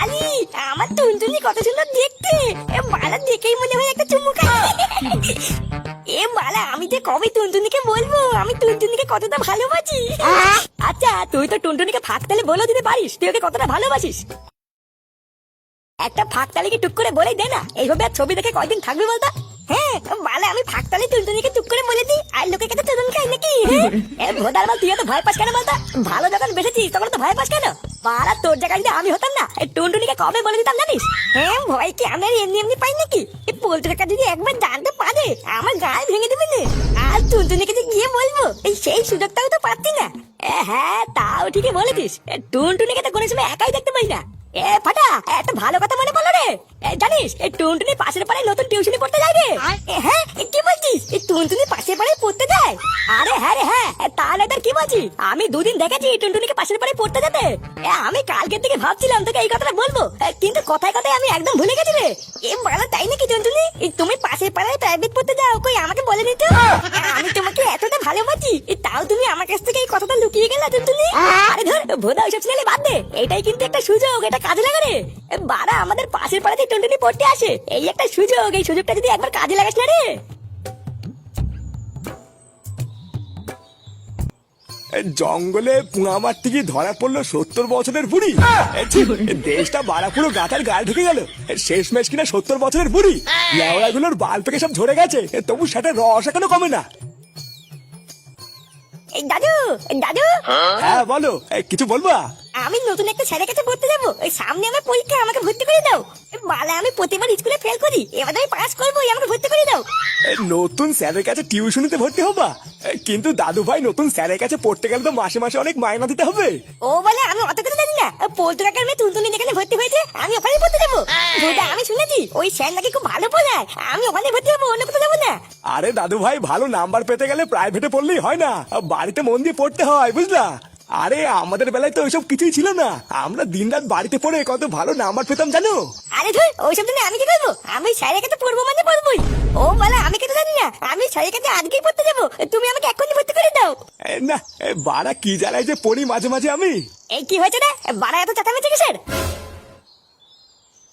আলি, আমার টুনটুনি কত সুন্দর দেখতে। বালা দেখেই মনে হয় একটা চুমু খাই। বালা, আমি যে কবে টুনটুনিকে বলবো আমি টুনটুনিকে কতটা ভালোবাসি। আচ্ছা, তুই তো টুনটুনিকে ফাঁক তালে বলে দিতে পারিস তুই ওকে কতটা ভালোবাসিস। একটা ফাঁক তালে কি টুক করে বলেই দে না, এইভাবে আর ছবি দেখে কয়দিন থাকবি বলতো। হ্যাঁ বালা, আমি ফাঁক তালে টুনটুনিকে টুক করে বলে দিই আর লোকের কাছে টুনটুনি খাই নাকি। ভোদার মাল, তুই তো ভয় পাস কেন বলতো? ভালো যখন বেসেছিস তখন তো ভয় পাস কেন? বালা, তোর জায়গায় যদি আমি হতাম না টুনটুনিকে কবে বলে দিতাম জানিস। হ্যাঁ, ভয় কি আমি আর এমনি এমনি পাই নাকি? এই পোল্ট্রি কাকা যদি একবার জানতে পারে আমার গায়ে ভেঙে দেবে না। আর টুনটুনিকে যে গিয়ে বলবো সেই সুযোগটাও তো পাচ্ছি না। হ্যাঁ, তাও ঠিকই বলেছিস। টুনটুনিকে তো কোনো সময় একাই দেখতে পাই না। ফাটা, একটা ভালো কথা মনে পড়লো রে। জানিস টুনটুনি পাশের পাড়ায় নতুন টিউশনি পড়তে যায় রে। হ্যাঁ, কি বলছিস? টুনটুনি পাশের পাড়ায় পড়তে যায়? আরে হ্যাঁ রে হ্যাঁ, তাহলে তোর কি বলছিস? আমি দুদিন দেখেছি টুনটুনিকে পাশের পাড়ায় পড়তে যেতে। আমি কালকের থেকে ভাবছিলাম তোকে এই কথাটা বলবো, কিন্তু কথায় কথায় আমি একদম ভুলে গেছি রে। বলো তাই নাকি টুনটুনি? তুমি পাশের পাড়ায় প্রাইভেট পড়তে যাও, কই আমাকে বলেনি তো? আমি তোমাকে এতটা ভালোবাসি, তাও তুমি আমার কাছ থেকে এই কথাটা লুকিয়ে গেলে টুনটুনি। আরে ধর ভোদা, ওইসব ছেলে বাদ দে। এটাই কিন্তু একটা সুযোগ, এটা কাজে লাগা রে। বাড়া, আমাদের পাশের পাড়াতে টুনটুনি পড়তে আসে, এই একটা সুযোগ। এই সুযোগটা যদি একবার কাজে লাগাস না রে। জঙ্গলে পুঙা মারতে গিয়ে ধরা পড়লো 70 বছরের বুড়ি। দেশটা বাড়া পুরো গাতার গায়ে ঢুকে গেল। শেষমেশ কিনা 70 বছরের বুড়ি। লেওড়াগুলোর বাল পেকে সব ঝরে গেছে, তবু সেটা রস এখনো কমে না। এই দাদু, দাদু। হ্যাঁ বলো, কিছু বলবা? আমি নতুন একটা ছেলের কাছে পড়তে যাবো, ওই সামনে আমার পরীক্ষা, আমাকে ভর্তি করে দাও। বালা, আমি প্রতিবার স্কুলে ফেল করি, এবার আমি পাস করবো, আমাকে ভর্তি করে দাও। নতুন স্যারের কাছে টিউশনিতে ভর্তি হবা? কিন্তু দাদু ভাই, নতুন স্যারের কাছে পড়তে গেলে তো মাসে মাসে অনেক মাইনা দিতে হবে। ও বলে, আমি অত কথা জানি না। পোল্ট্রি কাকার মেয়ে টুনটুনি যেখানে ভর্তি হয়েছে আমি ওখানে পড়তে যাবো। বোধা, আমি শুনেছি ওই স্যার নাকি খুব ভালো পড়ায়, আমি ওখানে ভর্তি হবো, অন্য কোথাও যাবো না। আরে দাদু ভাই, ভালো নাম্বার পেতে গেলে প্রাইভেটে পড়লেই হয় না, বাড়িতে মন দিয়ে পড়তে হয়, বুঝলা? আরে আমাদের বেলায় তো ওইসব কিছুই ছিল না, আমরা দিনরাত বাড়িতে পড়ে কত ভালো নাম্বার পেতাম জানো। আরে ধর, ওইসব দিনে আমি কি করবো? আমি স্যারের কাছে পড়বো মানে পড়বোই। ও বলে, আমি কিছু জানি না, আমি স্যারের কাছে আজকেই পড়তে যাবো, তুমি আমাকে এখনই ভর্তি করে দাও। না, বাড়া কি জ্বালায় যে পড়ি মাঝে মাঝে আমি। এই কি হয়েছে রে? বাড়া এত চেঁচামেচি কিসের?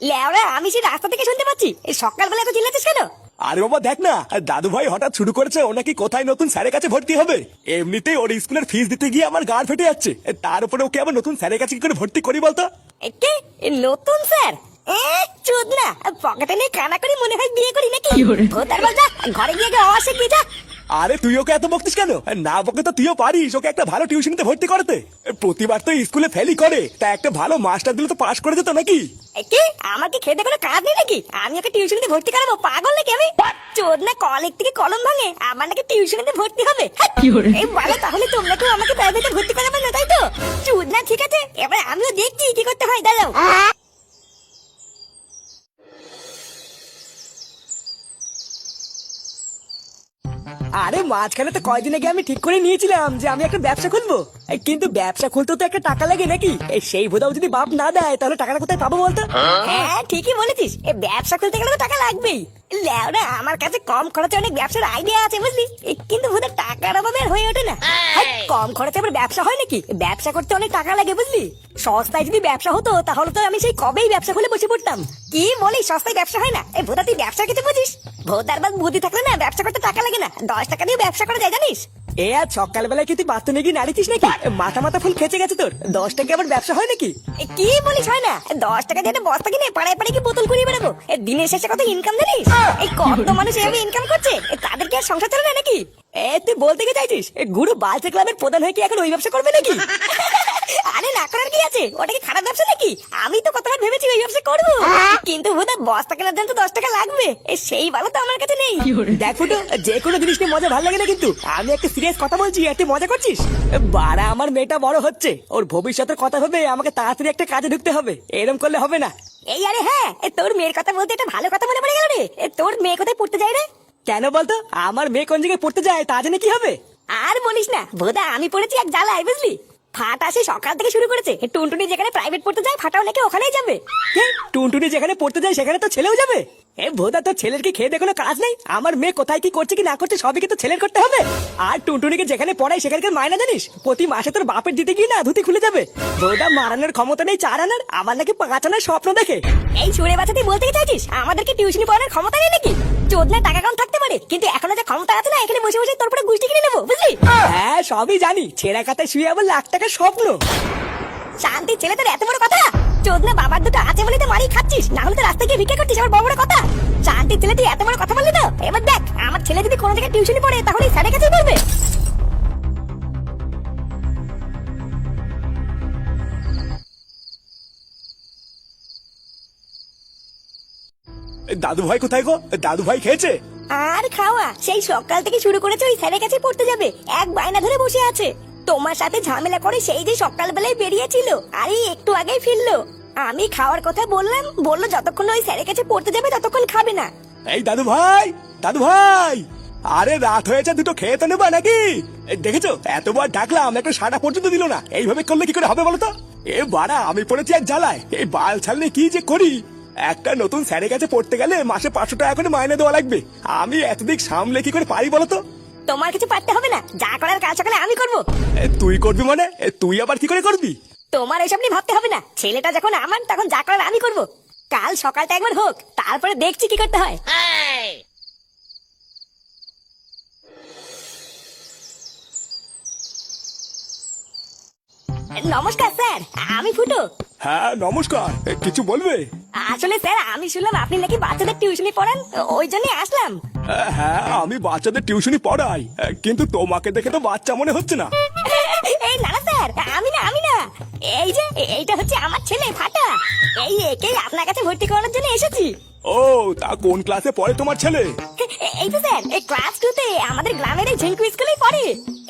লেওরা, আমি সেই রাস্তা থেকে শুনতে পাচ্ছি, এই সকালবেলা এত চিল্লাচ্ছিস কেন? আরে বাবা দেখ না, দাদু ভাই হঠাৎ শুরু করেছে ও নাকি কোথায় নতুন স্যারের কাছে ভর্তি হবে। এমনিতেই ওর স্কুলের ফিস দিতে গিয়ে আমার গাড় ফেটে যাচ্ছে, তার উপরে ওকে আবার নতুন স্যারের কাছে কি করে ভর্তি করি বলতো? কে নতুন স্যার? চোদ না, পকেটে নিয়ে কানা করি মনে হয় বিয়ে করি নাকি? তার বল, যা ঘরে গিয়ে অবশ্যই গিয়ে যা। আরে তুই ওকে এত বকতিস কেন? না বকে তো তুইও পারিস ওকে একটা ভালো টিউশনিতে ভর্তি করতে। প্রতিবার তো স্কুলে ফেলই করে, তা একটা ভালো মাস্টার দিলে তো পাশ করে যেত নাকি? কি আমাকে খেতে কোনো কাজ নেই নাকি? আমি ওকে টিউশনিতে ভর্তি করাবো? পাগল নাকি আমি? চোদ না, কলেজ থেকে কলম ভাঙে, আমার নাকি টিউশনিতে ভর্তি হবে? এই বলো, তাহলে তোমরা কেউ আমাকে প্রাইভেটে ভর্তি করাবে না, তাই তো? চোদ না, ঠিক আছে, এবার আমিও দেখছি কি করতে হয়, দাঁড়াও। আরে মাঝখানে তো কয়দিন আগে আমি ঠিক করে নিয়েছিলাম যে আমি একটা ব্যবসা খুলবো, কিন্তু ব্যবসা খুলতে তো একটা টাকা লাগে নাকি? সেই ভোদাও যদি বাপ না দেয় তাহলে টাকাটা কোথায় পাবো বলতো? হ্যাঁ, ঠিকই বলেছিস, এই ব্যবসা খুলতে গেলে তো টাকা লাগবেই। লেওরা, আমার কাছে কম খরচে অনেক ব্যবসার আইডিয়া আছে বুঝলি, কিন্তু বোধহয় টাকার অভাবে আর হয়ে ওঠে না। কম খরচে আবার ব্যবসা হয় নাকি? ব্যবসা করতে অনেক টাকা লাগে বুঝলি। সস্তায় যদি ব্যবসা হতো তাহলে তো আমি সেই কবেই ব্যবসা খুলে বসে পড়তাম। কি বলিস, সস্তায় ব্যবসা হয় না? এই ভোদা, তুই ব্যবসা কিছু বুঝিস? ভোদার বাদ বুদ্ধি থাকলে না ব্যবসা করতে টাকা লাগে না, 10 টাকা দিয়ে ব্যবসা করা যায় জানিস? এ আর সকালবেলায় কি তুই বাথরুমে গিয়ে নাড়িছিস নাকি? মাথা মাথা ফুল খেচে গেছে তোর। 10 টাকা আবার ব্যবসা হয় নাকি? কি বলিস হয় না? 10 টাকা দিয়ে একটা বস্তা কিনে পাড়ায় পাড়ায় কি বোতল কুড়িয়ে বেড়াবো? দিনের শেষে কত ইনকাম জানিস? এই কত মানুষ এভাবে ইনকাম করছে, তাদের কি আর সংসার চলে না নাকি? তুই বলতে কি চাইছিস গুরু বালচা ক্লাবের প্রধান হয়ে কি এখন ওই ব্যবসা করবে নাকি? আরে না করার কি আছে? ওটা কি খারাপ ব্যবসা নাকি? আমি তো কতবার ভেবেছি ওই ব্যবসা করবো, কিন্তু বোধ বস্তা কেনার জন্য তো 10 টাকা লাগবে, সেই ভালো তো আমার কাছে নেই। দেখ ফুটো, যে কোনো জিনিস নিয়ে মজা ভালো লাগে না, কিন্তু আমি একটা সিরিয়াস কথা বলছি আর তুই মজা করছিস। বাড়া, আমার মেয়েটা বড় হচ্ছে, ওর ভবিষ্যতের কথা ভেবে আমাকে তাড়াতাড়ি একটা কাজে ঢুকতে হবে, এরকম করলে হবে না। এই আরে হ্যাঁ, তোর মেয়ের কথা বলতে একটা ভালো কথা মনে পড়ে গেল রে। তোর মেয়ে কোথায় পড়তে যায় রে? কেন বলতো? আমার মেয়ে কোন জায়গায় পড়তে যায় তা জেনে কি হবে? আর বলিস না বোধা, আমি পড়েছি এক জ্বালায় বুঝলি। ফাটা সে সকাল থেকে শুরু করেছে, টুনটুনি যেখানে প্রাইভেট পড়তে যায় ফাটাও নাকি ওখানেই যাবে। টুনটুনি যেখানে পড়তে যায় সেখানে তো ছেলেও যাবে? এ ভোদা, তো ছেলের কি খেয়ে কোনো কাজ নেই? আমার মেয়ে কোথায় কি করছে কি না করছে সবই কি তো ছেলের করতে হবে? আর টুনটুনিকে যেখানে পড়াই সেখানকার মায়না জানিস? প্রতি মাসে তোর বাপের দিতে গিয়ে না ধুতি খুলে যাবে। ভোদা মারানোর ক্ষমতা নেই 4 আনার, আমার নাকি 5 আনার স্বপ্ন দেখে। এই সুরে বাচ্চা তুই বলতে কি চাইছিস আমাদেরকে টিউশনি পড়ানোর ক্ষমতা নেই নাকি? চোদনা টাকা কম থাকতে পারে, কিন্তু এখনো যে ক্ষমতা আছে না, এখানে বসে বসে তোর পুরো গুষ্টি কিনে নেবো, বুঝলি? হ্যাঁ সবই জানি, ছেঁড়া কাতায় শুয়ে আবার লাখ টাকার স্বপ্ন। শান্তি ছেলে তোর এত বড় কথা? চোদনা বাবার দুটো আছে বলে তো মারি খাচ্ছিস, না হলে তো রাস্তায় গিয়ে ভিক্ষা করছিস, আমার বড় বড় কথা। শান্তি ছেলে তুই এত বড় কথা বললি তো? এবার দেখ, আমার ছেলে যদি কোনো জায়গায় টিউশনি পড়ে তাহলে স্যারের কাছেই পড়বে। দাদু ভাই কোথায় গো? দাদু ভাই খেয়েছে? আর খাওয়া সেই সকাল থেকে শুরু করেছে, ওই স্যারের কাছে পড়তে যাবে, এক বায়না ধরে বসে আছে। তোমার সাথে ঝামেলা করে সেই যে সকালবেলায় বেরিয়েছিল, আর এই একটু আগেই ফিরলো। আমি খাওয়ার কথা বললাম, বললো যতক্ষণ ওই স্যারের কাছে পড়তে যাবে ততক্ষণ খাবে না। এই দাদু ভাই, দাদু ভাই, আরে রাত হয়েছে, দুটো খেয়ে তো নেবা নাকি? দেখেছো এতবার ডাকলাম, একটা সাড়া পর্যন্ত দিল না। এইভাবে করলে কি করে হবে বলো তো? এ বাড়া, আমি পড়েছি এক জ্বালায়, এই বাল ছাড়লে কি যে করি। একটা নতুন স্যারের কাছে পড়তে গেলে মাসে 500 টাকা করে মাইনে দেওয়া লাগবে। আমি এতদিক সামলে কি করে পারি বলো তো? তোমার কিছু পারতে হবে না, যা করার কাল সকালে আমি করবো। তুই করবি মানে? তুই আবার কি করে করবি? তোমার এসব নিয়ে ভাবতে হবে না, ছেলেটা যখন আমার তখন যা করার আমি করবো। কাল সকালটা একবার হোক, তারপরে দেখছি কি করতে হয়। নমস্কার স্যার, আমি ফুটো। হ্যাঁ নমস্কার, কিছু বলবে? আসলে স্যার আমি শুনলাম আপনি নাকি বাচ্চাদের টিউশনি পড়ান, ওই জন্যই আসলাম। হ্যাঁ আমি বাচ্চাদের টিউশনি পড়াই, কিন্তু তোমাকে দেখে তো বাচ্চা মনে হচ্ছে না। এই না না স্যার, আমি না, এই যে এইটা হচ্ছে আমার ছেলে ফাটা। এই একেই আপনার কাছে ভর্তি করানোর জন্য এসেছি। ও, তা কোন ক্লাসে পড়ে তোমার ছেলে? এই তো স্যার, এই ক্লাস 2 তে আমাদের গ্রামের এই ঝেঙ্কু স্কুলেই পড়ে।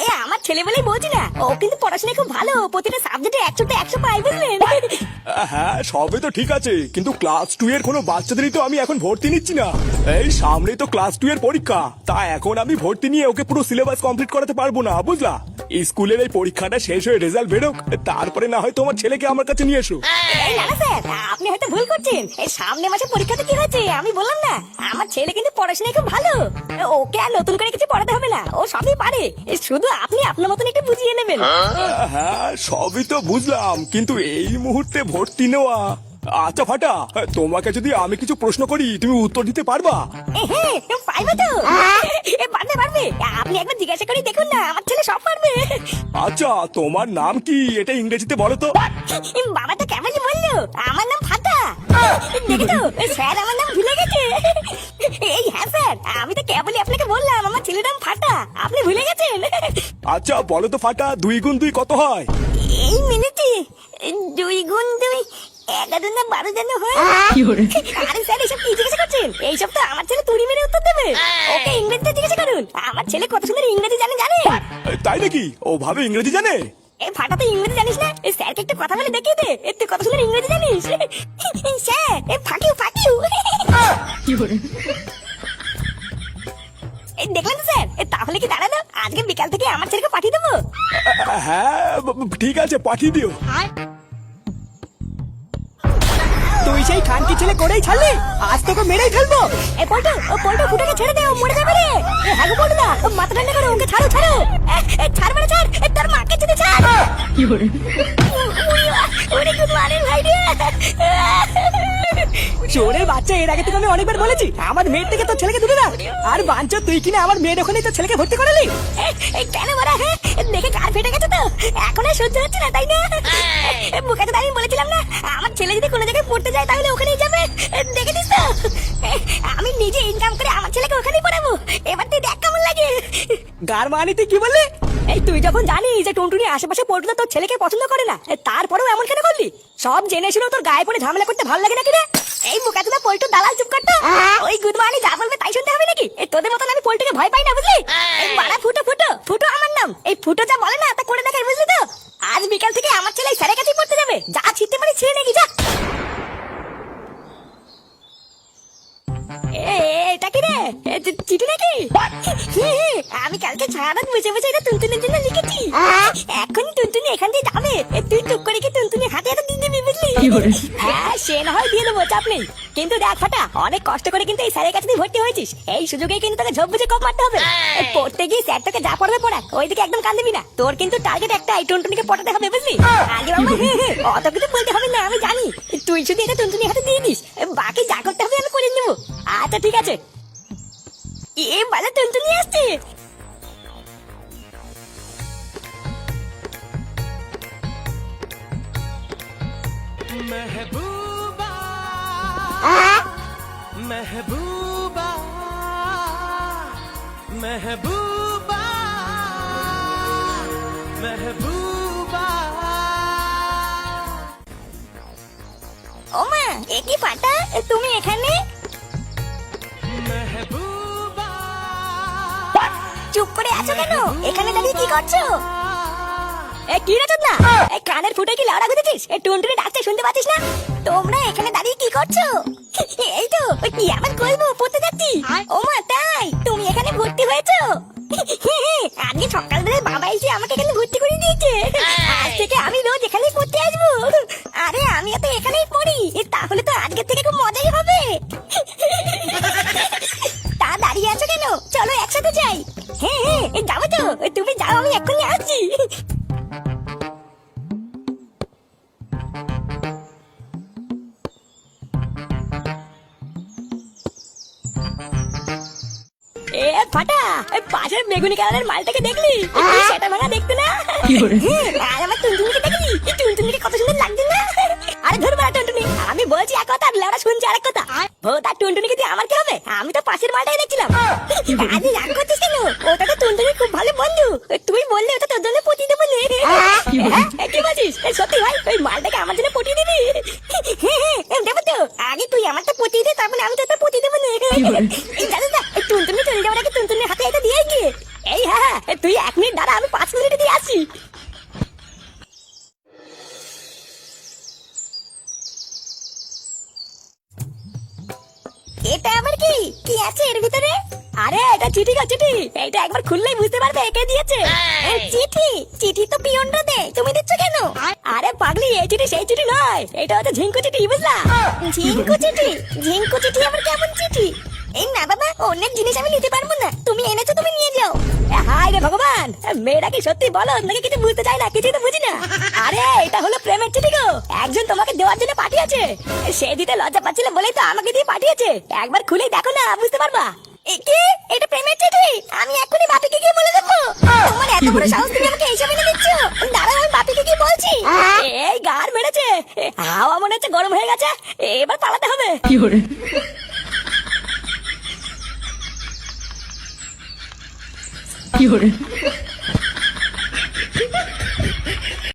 এই আমার ছেলে বলেই বলছি না, ও কিন্তু পড়াশোনায় খুব ভালো, প্রতিটা সাবজেক্টে 100 তে 100 পায়, বুঝলেন? হ্যাঁ সবই তো ঠিক আছে, কিন্তু ক্লাস 2 এর কোনো বাচ্চাদেরই তো আমি এখন ভর্তি নিচ্ছি না। এই সামনেই তো ক্লাস 2 এর পরীক্ষা, তা এখন আমি ভর্তি নিয়ে ওকে পুরো সিলেবাস কমপ্লিট করাতে পারবো না, বুঝলা? স্কুলের এই পরীক্ষাটা শেষ হয়ে রেজাল্ট বেরোক, তারপরে না হয় তোমার ছেলেকে আমার কাছে নিয়ে এসো। এই না না স্যার, আপনি হয়তো ভুল করছেন। এই সামনে মাসে পরীক্ষাতে কি হয়েছে আমি বললাম না? আমার ছেলে কিন্তু পড়াশোনায় খুব ভালো, ওকে আর নতুন করে কিছু পড়াতে হবে না, ও সবই পারে। শুধু আপনি আপনার মতন একটু বুঝিয়ে নেবেন। হ্যাঁ সবই তো বুঝলাম, কিন্তু এই মুহূর্তে ভর্তি নেওয়া। আচ্ছা ফাটা, তোমাকে যদি আমি কিছু প্রশ্ন করি তুমি উত্তর দিতে পারবা? হ্যাঁ পারবে তো, পারবে। আপনি একবার জিজ্ঞাসা করে দেখুন না, আমার ছেলে সব পারবে। আচ্ছা তোমার নাম কি, এটা ইংরেজিতে বলো তো। বাবা তো কেমনই বললো, আমার নাম ফাটা। দেখেছো স্যার আমার নাম ভুলে গেছে। এই হ্যাঁ স্যার, আমি তো কেবলই আপনাকে বললাম আমার ছেলের নাম ফাটা, আপনি ভুলে গেছেন। আচ্ছা বলো তো ফাটা, 2 গুণ 2 কত হয়? এই মিনিটে 2 গুণ 2 11 না 12 যেন হয়। আরে স্যার এইসব কি জিজ্ঞাসা করছেন? এইসব তো আমার ছেলে তুড়ি মেরে উত্তর দেবে। ওকে ইংরেজিতে জিজ্ঞাসা করুন, আমার ছেলে কত সুন্দর ইংরেজি জানে। তাই নাকি? ও ভাবে ইংরেজি জানে? এই ফাটা তো ইংরেজি জানিস না? এই স্যারকে একটু কথা বলে দেখিয়ে দে, তুই কত সুন্দর ইংরেজি জানিস। স্যার এই ফাকিউ। এই দেখলেন তো স্যার, তাহলে কি দাঁড়ানো, আজকে বিকাল থেকে আমার ছেলেকে পাঠিয়ে দেবো। হ্যাঁ ঠিক আছে, পাঠিয়ে দিও। তুই সেই খানকি ছেলে করেই ছাড়লি, আজ তোকে মেরেই ফেলবো। এই পল্টু ফুটাকে ছেড়ে দে, ও মরে যাবে রে। হ্যাঁ গো পল্টু না, মাথা ঠান্ডা করো, ওকে ছাড়ো। ছাড় মানে ছাড়, তোর মাকে যদি ছাড়। ওরে গুড মর্নিং ভাই রে। চোরের বাচ্চা, এর আগে তোকে আমি অনেকবার বলেছি আমার মেয়ের থেকে তোর ছেলেকে দূরে রাখ। আর বাঞ্চো তুই কিনা আমার মেয়ের ওখানে তোর ছেলেকে ভর্তি করালি। কেন বলা? হ্যাঁ দেখে কার ফেটে গেছে তো, এখন আর সহ্য হচ্ছে না, তাই না? বুকাতে দাঁড়িয়ে বলেছিলাম না, আমার ছেলে যদি কোনো জায়গায় পড়তে যায় তাহলে ওখানেই যাবে। দেখেছিস তো, আমি নিজে ইনকাম করে আমার ছেলেকে ওখানেই পড়াবো। এবার তুই দেখ কেমন লাগে। গার মানি তুই কি বললি? এই তুই যখন জানিস যে টুনটুনি আশেপাশে পড়তে তোর ছেলেকে পছন্দ করে না, তারপরেও এমন কেন করলি? সব জেনে শুনেও তোর গায়ে পড়ে ঝামেলা করতে ভালো লাগে নাকি রে? এই বুকাতুদা পল্টু দালাল, চুপ করতো। ওই গুদমানি যা বলবে তাই শুনতে হবে নাকি? তোদের মতন আমি পল্টুকে ভয় পাই না, বুঝলি? এই বাড়া ফুটো আমার নাম। এই ফুটো যা বলে না তা করে দেখাই, বুঝলি তো? আজ বিকাল থেকে আমার ছেলে স্যারের কাছেই পড়তে যাবে, যা ছিঁড়তে পারি ছিঁড়ে নাকি যা। এটা কি রে? চিঠি নাকি? আমি কালকে সারারাত বসে বসে এটা টুনটুনির জন্য লিখেছি। এখন টুনটুনি এখান দিয়ে যাবে, তুই টুক করে কি টুনটুনি হাতে হাতে দিয়ে দিবি বুঝলি? হ্যাঁ সে না হয় দিয়ে দেবো, চাপ নেই। কিন্তু দেখ ফাটা, অনেক কষ্ট করে কিন্তু এই স্যারের কাছে তুই ভর্তি হয়েছিস, এই সুযোগে কিন্তু তোকে ঝোপ বুঝে কোপ মারতে হবে। পড়তে গিয়ে স্যার তোকে যা পড়বে পড়া, ওইদিকে একদম কান দিবি না। তোর কিন্তু টার্গেট একটাই, টুনটুনিকে পটাতে হবে বুঝলি? আগে বাবা অত কিছু বলতে হবে না, আমি জানি। তুই শুধু এটা টুনটুনি হাতে দিয়ে দিস, বাকি যা করতে হবে আমি করে নেবো। আচ্ছা ঠিক আছে। এ বালা টুনটুনি আসছে। महबूबा महबूबा महबूबा महबूबा ও মা, এ কি ফাটা, তুমি এখানে? महबूबा চুপ করে আছো কেন? এখানে দাঁড়িয়ে কি করছো? এ কি রে চোদনা, এই কানের ফুটে কি লাউড়া গুঁজেছিস? এই টুনটুনি ডাকছে শুনতে পাচ্ছিস না? তোমরা এখানে দাঁড়িয়ে কি করছো? এই তো কি আবার করবো, পড়তে যাচ্ছি। ও মা তাই, তুমি এখানে ভর্তি হয়েছো? আজকে সকালবেলায় বাবা এসে আমাকে এখানে ভর্তি করে দিয়েছে। আজ থেকে আমি রোজ এখানেই পড়তে আসবো। আরে আমি তো এখানেই পড়ি, তাহলে তো আজকের থেকে খুব মজাই হবে। তা দাঁড়িয়ে আছো কেন? চলো একসাথে যাই। হ্যাঁ হ্যাঁ যাবো তো, তুমি যাও আমি এক্ষুনি আসছি। এ ফাটা, পাশের বেগুনি কালারের মালটাকে দেখলি? সেটা ভাঙা দেখতে না? আর আমার টুনটুনিকে দেখলি? টুনটুনিকে কত সুন্দর লাগছে না? আরে ধর মারা টুনটুনি, আমি বলছি এক কথা আর লেওড়া শুনছি আরেক কথা। ও তার টুনটুনিকে দিয়ে আমার কি হবে? আমি তো পাশের মালটাই দেখছিলাম। আরে রাগ করছিস কেন? ওটা তো টুনটুনি খুব ভালো বন্ধু, তুই বললে ওটা তোর জন্য পটিয়ে দেবো। কি বলছিস? সত্যি ভাই ওই মালটাকে আমার জন্য পটিয়ে দিবি? দেবো তো, আগে তুই আমারটা পটিয়ে দে, তারপরে আমি তোরটা পটিয়ে দেবো। জানিস না টুনটুনি চলে যাওয়ার আগে টুনটুনির হাতে এটা দিয়ে গিয়ে, এই হ্যাঁ তুই 1 মিনিট দাঁড়া, আমি 5 মিনিটে দিয়ে আসি। এটা আবার কি কি আছে এর ভিতরে? আরে এটা চিঠি গো, চিঠি। এটা একবার খুললেই বুঝতে পারবে কে দিয়েছে। চিঠি? চিঠি তো পিয়নরা দেয়, তুমি দিচ্ছ কেন? আরে পাগলি, এই চিঠি সেই চিঠি নয়, এটা হচ্ছে ঝিঙ্কু চিঠি, বুঝলা? ঝিঙ্কু চিঠি? ঝিঙ্কু চিঠি আবার কেমন চিঠি? এই না বাবা, অনেক জিনিস আমি নিতে পারবো না, তুমি এনেছো তুমি নিয়ে যাও। হায় রে ভগবান, মেয়েরা কি সত্যি বলো নাকি কিছু বুঝতে চাই না, কিছু তো বুঝি না। আরে এটা হলো প্রেমের চিঠি গো, একজন তোমাকে দেওয়ার জন্য পাঠিয়েছে। সে দিতে লজ্জা পাচ্ছিল বলেই তো আমাকে দিয়ে পাঠিয়েছে, একবার খুলেই দেখো না, বুঝতে পারবা। কি এটা প্রেমের চিঠি? আমি এখনই বাপিকে গিয়ে বলে দেবো। তোমার এত বড় সাহস, তুমি আমাকে এইসব এনে দিচ্ছ? দাঁড়াও আমি বাপিকে গিয়ে বলছি। এই গার মেরেছে, হাওয়া মনে হচ্ছে গরম হয়ে গেছে, এবার পালাতে হবে। কি